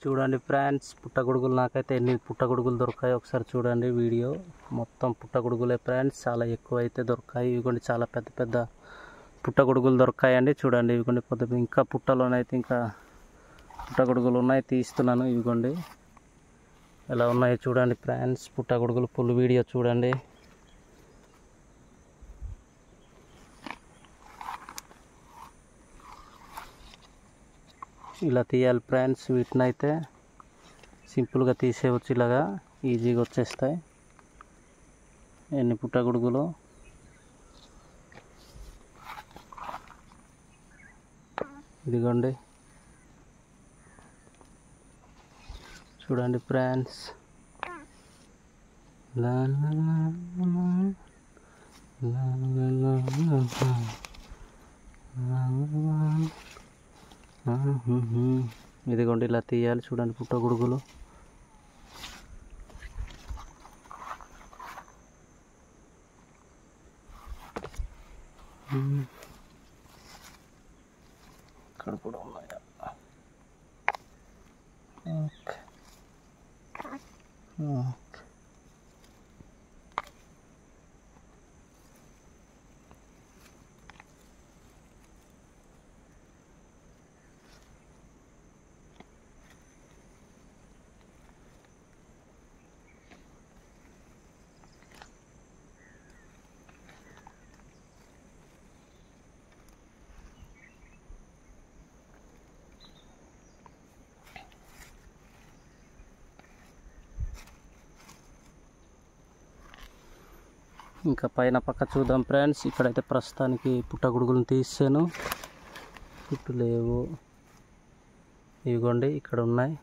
చూడండి ఫ్రెండ్స్, పుట్టగొడుగులు నాకైతే ఎన్ని పుట్టగొడుగులు దొరికాయో ఒకసారి చూడండి వీడియో. మొత్తం పుట్టగొడుగులే ఫ్రెండ్స్, చాలా ఎక్కువ అయితే దొరికాయి. ఇవిగోండి చాలా పెద్ద పెద్ద పుట్టగొడుగులు దొరికాయండి. చూడండి ఇవిగోండి ఇంకా పుట్టలోనైతే ఇంకా పుట్టగొడుగులు ఉన్నాయి, తీస్తున్నాను. ఇవిగోండి ఎలా ఉన్నాయి చూడండి ఫ్రెండ్స్, పుట్టగొడుగులు ఫుల్ వీడియో చూడండి. ఇలా తీయాలి ఫ్రెండ్స్, వీటిని అయితే సింపుల్గా తీసేయవచ్చు, ఇలాగా ఈజీగా వచ్చేస్తాయి. ఎన్ని పుట్టగొడుగులు ఇదిగోండి చూడండి ఫ్రెండ్స్. ఇదిగోండి ఇలా తీయాలి చూడండి పుట్టగొడుగులు. ఇక్కడ కూడా ఉన్నాయా? Okay okay. ఇంకా పైన పక్క చూద్దాం ఫ్రెండ్స్. ఇక్కడైతే ప్రస్తుతానికి పుట్టగొడుగులను తీసాను, పుట్టు లేవు. ఇవిగోండి ఇక్కడ ఉన్నాయి.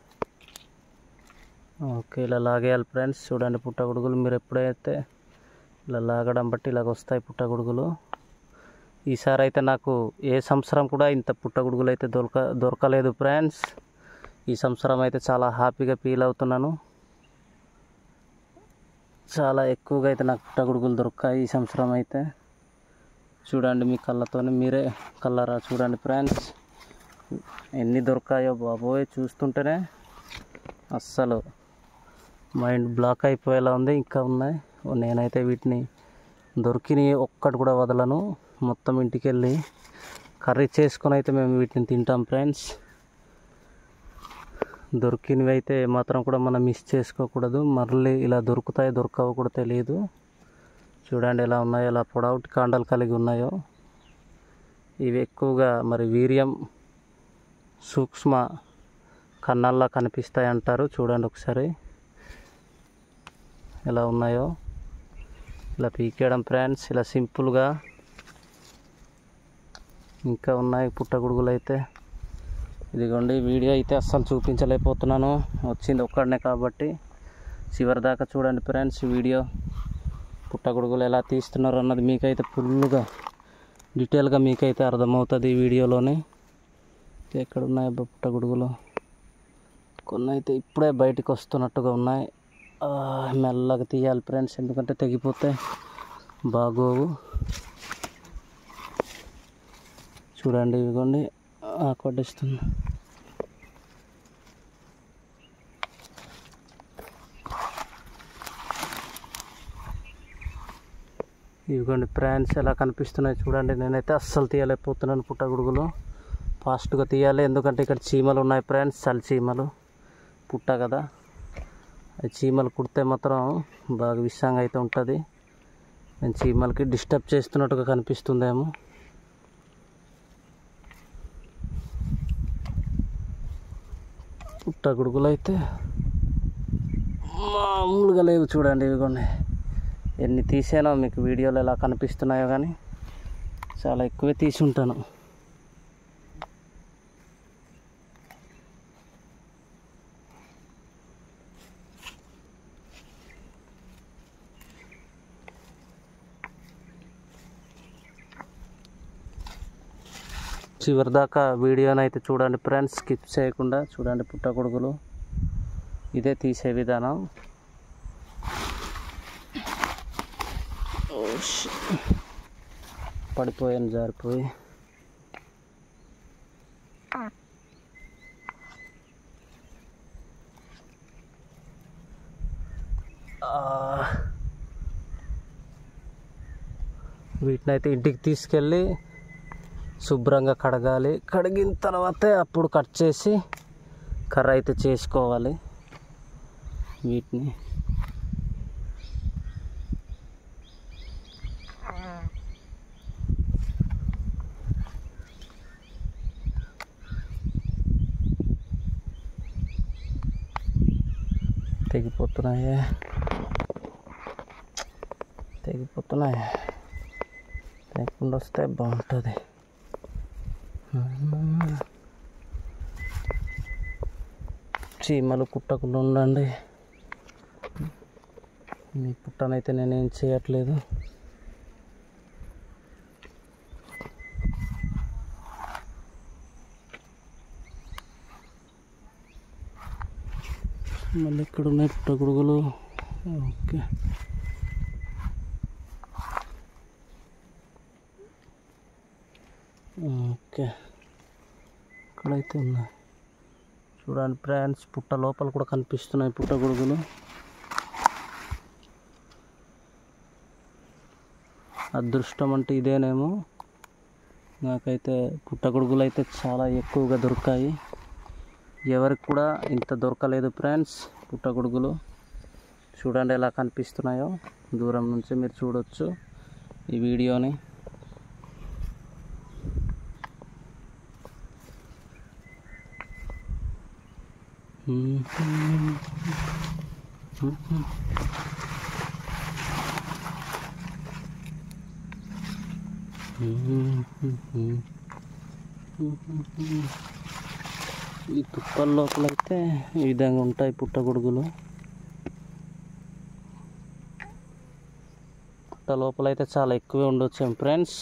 ఓకే, ఇలా లాగేయాలి ఫ్రెండ్స్. చూడండి పుట్టగొడుగులు మీరు ఎప్పుడైతే ఇలా లాగడం బట్టి ఇలాగ వస్తాయి పుట్టగొడుగులు. ఈసారి అయితే నాకు ఏ సంవత్సరం కూడా ఇంత పుట్టగొడుగులు అయితే దొరకలేదు ఫ్రెండ్స్. ఈ సంవత్సరం అయితే చాలా హ్యాపీగా ఫీల్ అవుతున్నాను. చాలా ఎక్కువగా అయితే నాకు పుట్టగొడుగులు దొరికాయి ఈ సంవత్సరం అయితే. చూడండి మీ కళ్ళతోనే మీరే కళ్ళరా చూడండి ఫ్రెండ్స్, ఎన్ని దొరికాయో బాబోయ్. చూస్తుంటేనే అస్సలు మైండ్ బ్లాక్ అయిపోయేలా ఉంది. ఇంకా ఉన్నాయి. నేనైతే వీటిని దొరికినవి ఒక్కటి కూడా వదలను. మొత్తం ఇంటికి వెళ్ళి కర్రీ చేసుకొని అయితే మేము వీటిని తింటాం ఫ్రెండ్స్. దొరికినవి అయితే మాత్రం కూడా మనం మిస్ చేసుకోకూడదు. మళ్ళీ ఇలా దొరుకుతాయో దొరకవో కూడా తెలియదు. చూడండి ఎలా ఉన్నాయో, ఎలా పొడవుటి కాండాలు కలిగి ఉన్నాయో. ఇవి ఎక్కువగా మరి వీర్యం సూక్ష్మ కన్నాల్లా కనిపిస్తాయి అంటారు. చూడండి ఒకసారి ఎలా ఉన్నాయో. ఇలా పీకేయడం ఫ్రెండ్స్, ఇలా సింపుల్గా. ఇంకా ఉన్నాయి పుట్టగొడుగులు అయితే. ఇదిగోండి వీడియో అయితే అస్సలు చూపించలేకపోతున్నాను, వచ్చింది ఒక్కడనే కాబట్టి. చివరి దాకా చూడండి ఫ్రెండ్స్ వీడియో. పుట్టగొడుగులు ఎలా తీస్తున్నారు అన్నది మీకైతే ఫుల్గా డీటెయిల్గా మీకైతే అర్థమవుతుంది ఈ వీడియోలోనే. ఎక్కడ ఉన్నాయి పుట్టగొడుగులు? కొన్ని అయితే ఇప్పుడే బయటకు వస్తున్నట్టుగా ఉన్నాయి. మెల్లగా తీయాలి ఫ్రెండ్స్, ఎందుకంటే తెగిపోతే బాగోవు. చూడండి ఇదిగోండి కొట్టిస్తుంది. ఇదిగోండి ఫ్రెండ్స్ ఎలా కనిపిస్తున్నాయి చూడండి. నేనైతే అస్సలు తీయలేకపోతున్నాను పుట్టగొడుగులు. ఫాస్ట్గా తీయాలి, ఎందుకంటే ఇక్కడ చీమలు ఉన్నాయి ఫ్రెండ్స్, చలి చీమలు. పుట్ట కదా, చీమలు కుడితే మాత్రం బాగా విషంగా అయితే ఉంటుంది. నేను చీమలకి డిస్టర్బ్ చేస్తున్నట్టుగా కనిపిస్తుందేమో. పుట్టగొడుగులు అయితే మామూలుగా లేవు చూడండి. ఇదిగోండి ఎన్ని తీసానో మీకు వీడియోలో ఎలా కనిపిస్తున్నాయో, కానీ చాలా ఎక్కువే తీసి ఉంటాను. చివరి దాకా వీడియోని అయితే చూడండి ఫ్రెండ్స్, స్కిప్ చేయకుండా చూడండి పుట్టగొడుగులు. ఇదే తీసే విధానం. పడిపోయాను, జారిపోయి. వీటిని అయితే ఇంటికి తీసుకెళ్ళి శుభ్రంగా కడగాలి. కడిగిన తర్వాతే అప్పుడు కట్ చేసి కర్ర అయితే చేసుకోవాలి. వీటిని తెగిపోతున్నాయి. తెగకుండా వస్తే బాగుంటుంది. చీమలు కుట్టకుండా ఉండండి. మీ పుట్టనైతే నేనేం చేయట్లేదు. మళ్ళీ ఇక్కడ ఉన్నాయి పుట్టగొడుగులు. ఓకే, ఇక్కడైతే ఉన్నాయి చూడండి ఫ్రెండ్స్. పుట్ట లోపల కూడా కనిపిస్తున్నాయి పుట్టగొడుగులు. అదృష్టం అంటే ఇదేనేమో. నాకైతే పుట్టగొడుగులు అయితే చాలా ఎక్కువగా దొరికాయి. ఎవరికి కూడా ఇంత దొరకలేదు ఫ్రెండ్స్ పుట్టగొడుగులు. చూడండి ఎలా కనిపిస్తున్నాయో. దూరం నుంచి మీరు చూడొచ్చు ఈ వీడియోని. ఈ తుప్పల లోపలైతే ఈ విధంగా ఉంటాయి పుట్టగొడుగులు. పుట్ట లోపలైతే చాలా ఎక్కువే ఉండొచ్చు ఫ్రెండ్స్.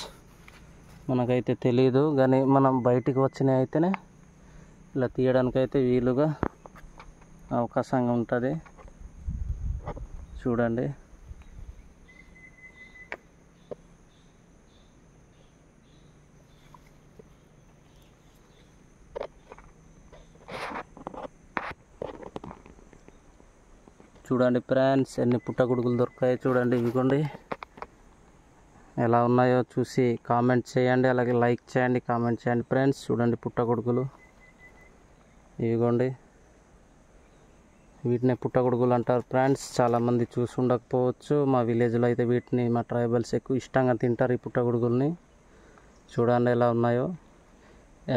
మనకైతే తెలీదు, కానీ మనం బయటికి వచ్చినవి అయితేనే ఇలా తీయడానికైతే వీలుగా అవకాశంగా ఉంటుంది. చూడండి ఫ్రెండ్స్ ఎన్ని పుట్టగొడుగులు దొరికాయో చూడండి. ఇవిగోండి ఎలా ఉన్నాయో చూసి కామెంట్ చేయండి, అలాగే లైక్ చేయండి, కామెంట్ చేయండి ఫ్రెండ్స్. చూడండి పుట్టగొడుగులు ఇవిగోండి. వీటిని పుట్టగొడుగులు అంటారు ఫ్రెండ్స్. చాలామంది చూసి ఉండకపోవచ్చు. మా విలేజ్లో అయితే వీటిని మా ట్రైబల్స్ ఎక్కువ ఇష్టంగా తింటారు ఈ పుట్టగొడుగుల్ని. చూడండి ఎలా ఉన్నాయో.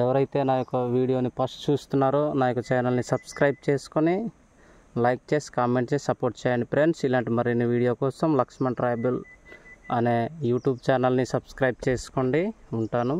ఎవరైతే నా యొక్క వీడియోని ఫస్ట్ చూస్తున్నారో నా యొక్క ఛానల్ని సబ్స్క్రైబ్ చేసుకొని లైక్ చేసి కామెంట్ చేసి సపోర్ట్ చేయండి ఫ్రెండ్స్. ఇలాంటి మరిన్ని వీడియో కోసం లక్ష్మణ్ ట్రైబల్ అనే యూట్యూబ్ ఛానల్ని సబ్స్క్రైబ్ చేసుకోండి. ఉంటాను.